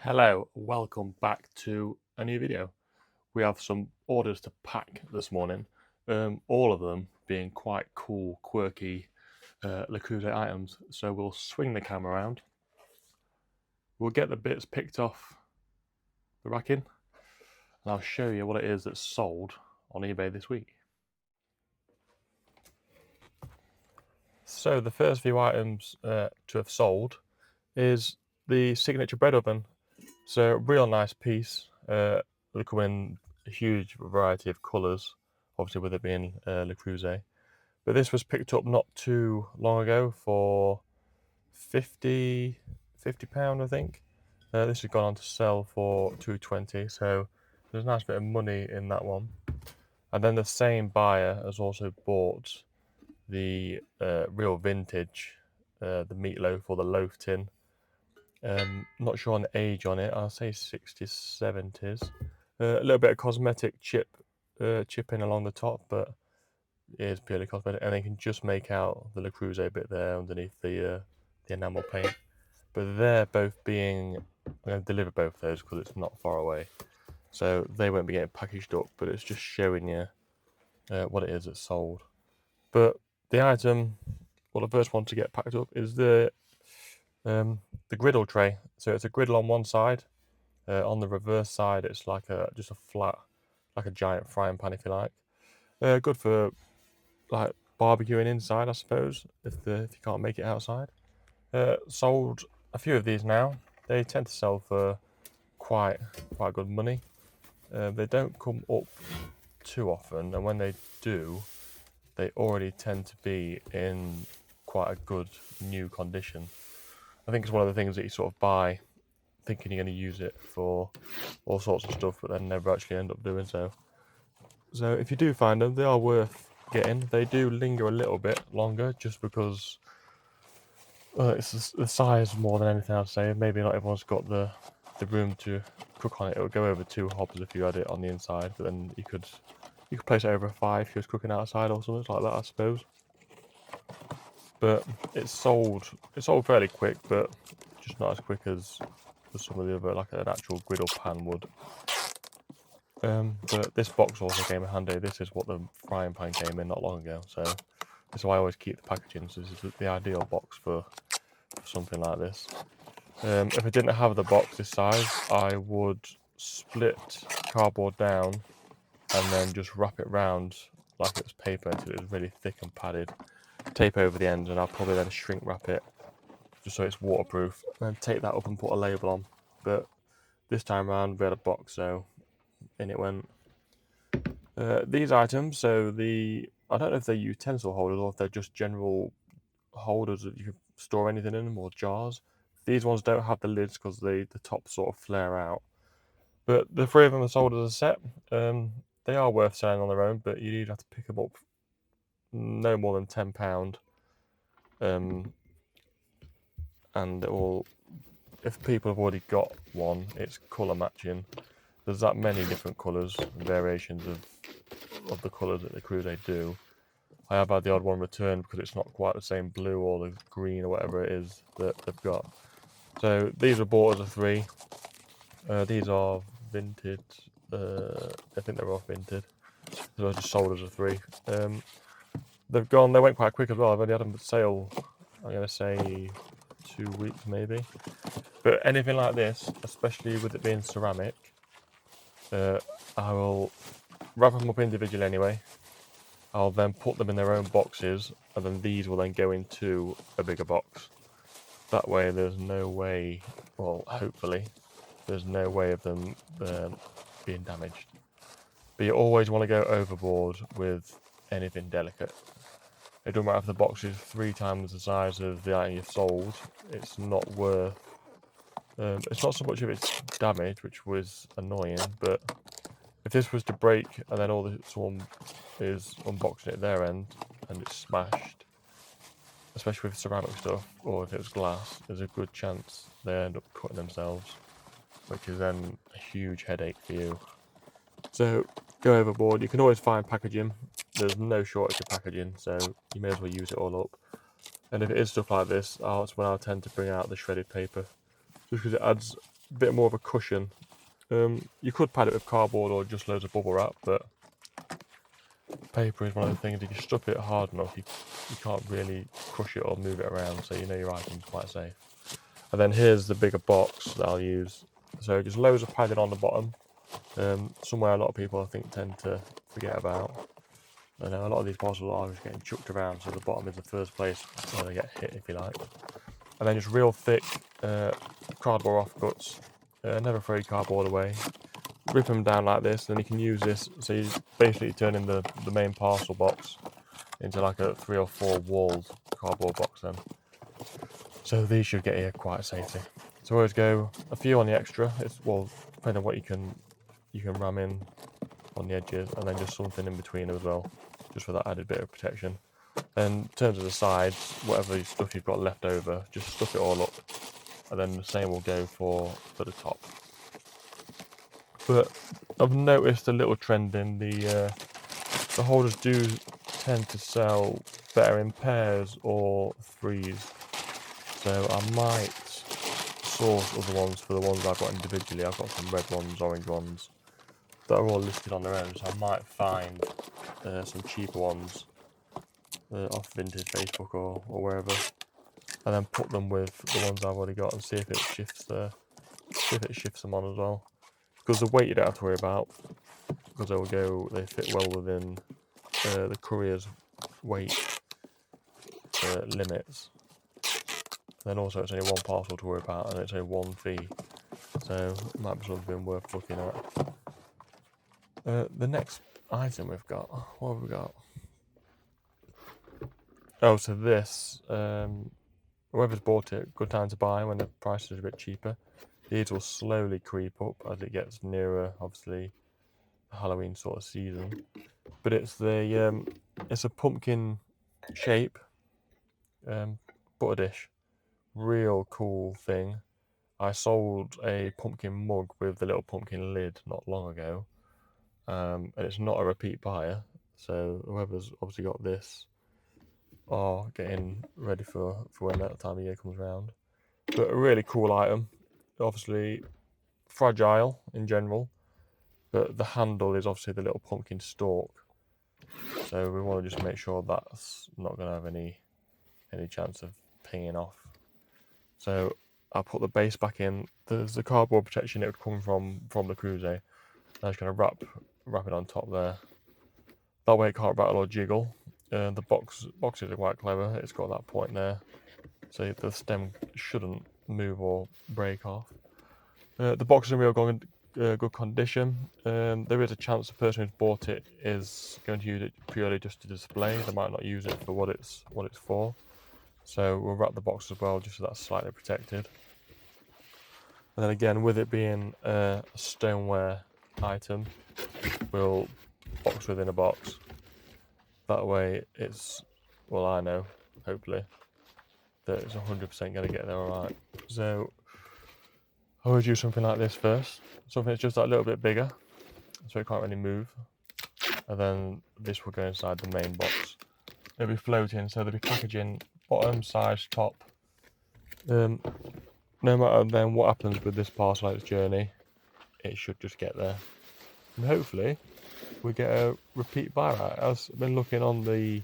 Hello, welcome back to a new video. We have some orders to pack this morning, all of them being quite cool, quirky Le Creuset items. So we'll swing the camera around, we'll get the bits picked off the racking, and I'll show you what it is that's sold on eBay this week. So the first few items to have sold is the signature bread oven. So real nice piece. They come in a huge variety of colours, obviously with it being Le Creuset. But this was picked up not too long ago for £50, I think. This has gone on to sell for £2.20, so there's a nice bit of money in that one. And then the same buyer has also bought the real vintage, the meatloaf or the loaf tin. Not sure on the age on it. I'll say 60s, 70s. A little bit of cosmetic chipping along the top, but it is purely cosmetic. And you can just make out the Le Creuset bit there underneath the enamel paint. But they're both being, I'm going to deliver both of those because it's not far away. So they won't be getting packaged up, but it's just showing you what it is that's sold. But the item, well, the first one to get packed up is the griddle tray. So it's a griddle on one side. On the reverse side, it's like just a flat, like a giant frying pan, if you like. Good for like barbecuing inside, I suppose, if you can't make it outside. Sold a few of these now. They tend to sell for quite good money. They don't come up too often, and when they do, they already tend to be in quite a good new condition. I think it's one of the things that you sort of buy thinking you're going to use it for all sorts of stuff, but then never actually end up doing so. So if you do find them, they are worth getting. They do linger a little bit longer just because it's the size more than anything, I'd say. Maybe not everyone's got the room to cook on it. It would go over 2 hobs if you had it on the inside, but then you could place it over a 5 if you was cooking outside or something like that, I suppose. But it's sold fairly quick, but just not as quick as some of the other, like an actual griddle pan would. But this box also came in handy. This is what the frying pan came in not long ago, so this is why I always keep the packaging. So this is the ideal box for something like this. If I didn't have the box this size, I would split cardboard down and then just wrap it round like it was paper until it was really thick and padded. Tape over the end, and I'll probably then shrink wrap it just so it's waterproof, and then take that up and put a label on. But this time around we had a box, so in it went. These items, so I don't know if they're utensil holders or if they're just general holders that you can store anything in them, or jars. These ones don't have the lids because the tops sort of flare out. But the 3 of them are sold as a set. They are worth selling on their own, but you do have to pick them up no more than £10. And if people have already got one, it's colour matching. There's that many different colours and variations of the colours that the Creuset do. I have had the odd one returned because it's not quite the same blue or the green or whatever it is that they've got. So these were bought as a 3. These are vintage. I think they're all vintage. So I just sold as a 3. They went quite quick as well. I've only had them for sale, I'm going to say 2 weeks maybe. But anything like this, especially with it being ceramic, I will wrap them up individually anyway. I'll then put them in their own boxes, and then these will then go into a bigger box. That way there's no way, well, hopefully, there's no way of them being damaged. But you always want to go overboard with anything delicate. It doesn't matter if the box is 3 times the size of the item you've sold, it's not worth. It's not so much if it's damaged, which was annoying, but if this was to break and then someone is unboxing it at their end and it's smashed, especially with ceramic stuff, or if it was glass, there's a good chance they end up cutting themselves, which is then a huge headache for you. So go overboard. You can always find packaging. There's no shortage of packaging, so you may as well use it all up. And if it is stuff like this, that's when I tend to bring out the shredded paper, just because it adds bit more of a cushion. You could pad it with cardboard or just loads of bubble wrap, but paper is one of the things, if you stuff it hard enough, you can't really crush it or move it around, so you know your item's quite safe. And then here's the bigger box that I'll use. So just loads of padding on the bottom. Somewhere a lot of people, I think, tend to forget about. I know a lot of these parcels are just getting chucked around, so the bottom is the first place where they get hit, if you like. And then just real thick cardboard offcuts. Never throw your cardboard away. Rip them down like this, then you can use this. So you basically turn in the main parcel box into like a 3 or 4 walled cardboard box then. So these should get here quite safely. So always go a few on the extra. It's, well, depending on what you can ram in on the edges, and then just something in between as well, just for that added bit of protection. And in terms of the sides, whatever stuff you've got left over, just stuff it all up, and then the same will go for the top. But I've noticed a little trend in the holders do tend to sell better in pairs or threes. So I might source other ones for the ones I've got individually. I've got some red ones, orange ones that are all listed on their own. So I might find some cheaper ones off Vintage Facebook or wherever, and then put them with the ones I've already got and see if it shifts them on as well. Because the weight you don't have to worry about, because they fit well within the courier's weight limits. Then also it's only one parcel to worry about, and it's only one fee, so it might be something worth looking at. The next item we've got, what have we got? Oh, so this, whoever's bought it, good time to buy when the price is a bit cheaper. These will slowly creep up as it gets nearer, obviously, the Halloween sort of season. But it's a pumpkin shape butter dish. Real cool thing. I sold a pumpkin mug with the little pumpkin lid not long ago, and it's not a repeat buyer. So whoever's obviously got this are getting ready for when that time of year comes around. But a really cool item. Obviously fragile in general, but the handle is obviously the little pumpkin stalk. So we want to just make sure that's not going to have any chance of pinging off. So I'll put the base back in. There's the cardboard protection it would come from the Creuset. I'm just going to wrap it on top there. That way it can't rattle or jiggle. The boxes are quite clever. It's got that point there, so the stem shouldn't move or break off. The box is in real good condition. There is a chance the person who's bought it is going to use it purely just to display. They might not use it for what it's for. So we'll wrap the box as well, just so that's slightly protected. And then again, with it being a stoneware item, we'll box within a box. That way it's, well, I know, hopefully, that it's 100% going to get there all right. So I always use something like this first. Something that's just that little bit bigger, so it can't really move. And then this will go inside the main box. It'll be floating, so there'll be packaging, bottom, sides, top. No matter then what happens with this parcel out its journey, it should just get there. And hopefully we get a repeat buyer out. I've been looking on the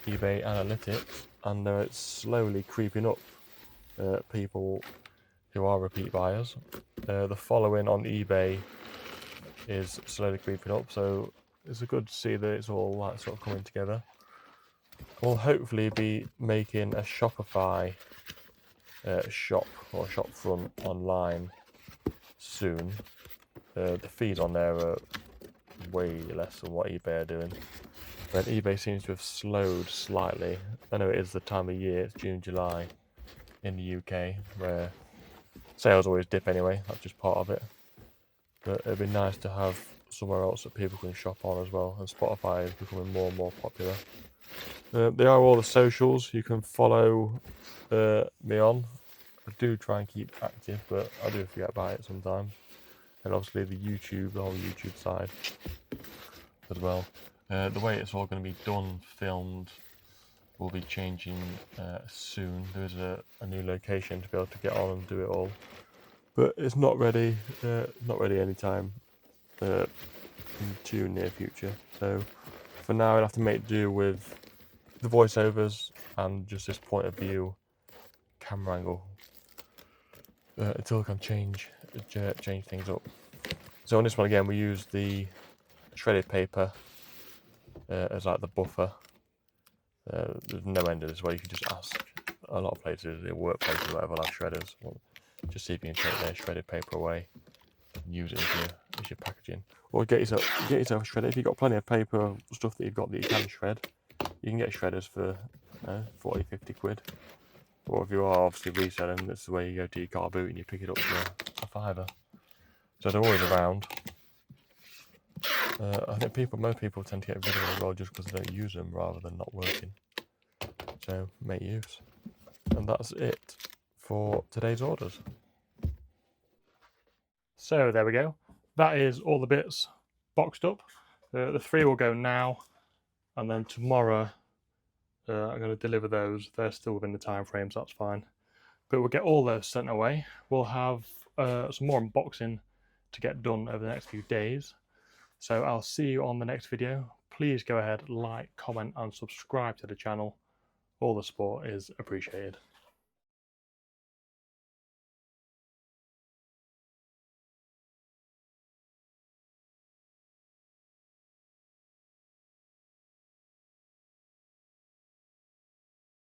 eBay analytics, and it's slowly creeping up people who are repeat buyers. The following on eBay is slowly creeping up, so it's good to see that it's all like sort of coming together. We'll hopefully be making a Shopify shop or shop front online soon. The fees on there are way less than what eBay are doing. But eBay seems to have slowed slightly. I know it is the time of year, it's June, July in the UK, where sales always dip anyway, that's just part of it. But it'd be nice to have somewhere else that people can shop on as well, and Spotify is becoming more and more popular. There are all the socials you can follow me on. I do try and keep active, but I do forget about it sometimes. And obviously the whole YouTube side as well. The way it's all going to be done, filmed, will be changing soon. There is a new location to be able to get on and do it all. but it's not ready. Not ready anytime in too near future. So for now, I'll have to make do with the voiceovers and just this point of view camera angle until I can change things up. So on this one again, we use the shredded paper as like the buffer. There's no end to this where you can just ask. A lot of places, workplaces, whatever, have shredders. Well, just see if you can take their shredded paper away and use it as your packaging. Or get yourself a shredder. If you've got plenty of paper stuff that you've got that you can shred, you can get shredders for 40, 50 quid. Or if you are obviously reselling, this is where you go to your car boot and you pick it up for a £5. So they're always around. I think most people tend to get rid of them as well just because they don't use them rather than not working. So make use. And that's it for today's orders. So there we go. That is all the bits boxed up. The 3 will go now, and then tomorrow I'm going to deliver those. They're still within the time frame, so that's fine. But we'll get all those sent away. We'll have some more unboxing to get done over the next few days. So I'll see you on the next video. Please go ahead, like, comment and subscribe to the channel. All the support is appreciated.